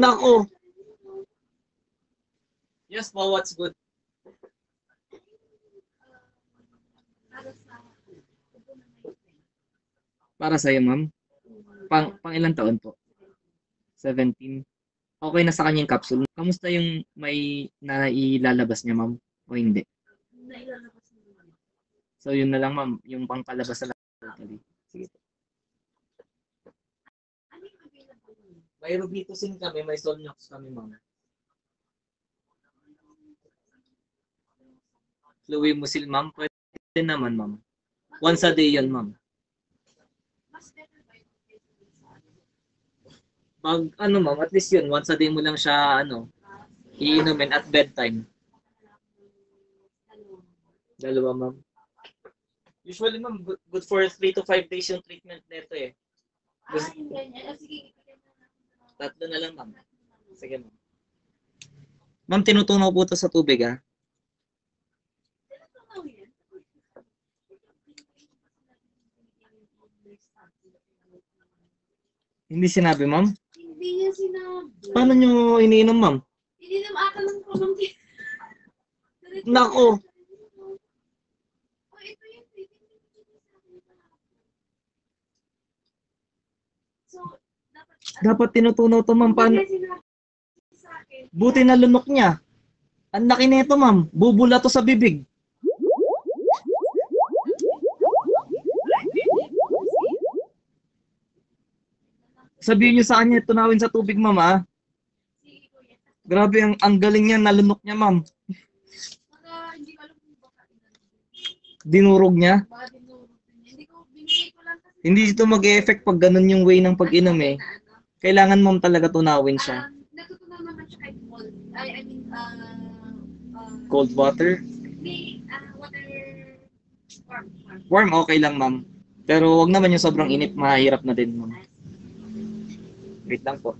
Nako. Yes po, what's good? Para sa'yo, ma'am? Pang ilang taon po? 17. Okay na sa kanya yung capsule. Kamusta yung may nailalabas niya, ma'am? O hindi? So, yun na lang, ma'am. Yung pangpalabas na lang. Totally. Sige. May Robitussin kami, may Solnox kami, ma'am. Fluimucil, ma'am. Pwede naman, ma'am. Once a day yun, ma'am. Pag, ma'am, at least yun, once a day mo lang siya, iinumin at bedtime. Dalawa, ma'am. Usually, ma'am, good for 3 to 5 days yung treatment nito eh. Tatlo na lang, ma'am. Sige, ma'am. Ma'am, tinutunaw po ito sa tubig, ha? Hindi sinabi, ma'am? Hindi niya sinabi. Paano nyo iniinom, ma'am? Ininom ata lang po ng Nako! Oh, ito yung So, Dapat tinutunaw to, ma'am. Paano? Buti na lunok niya. Ang laki nito, ma'am. Bubula to sa bibig. Sabihin niyo sa kanya, tunawin sa tubig, ma'am, ah. Grabe, ang galing niya, nalunok niya, ma'am. Hindi ko alam kung baka Dinurog niya. Hindi ko binigay ko lang kasi. Hindi ito mag-e-effect pag ganun yung way ng pag-inom eh. Kailangan ma'am talaga tunawin siya. Natutunan naman siya kahit cold. I mean, Cold water? Hindi, water, warm. Warm, okay lang, ma'am. Pero wag naman yung sobrang init, mahirap na din, ma'am. Wait lang po.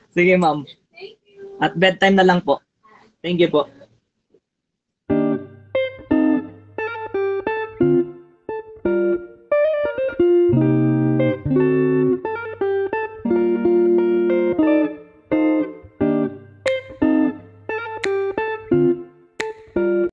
Sige, ma'am. Thank you. At bedtime na lang po. Thank you po.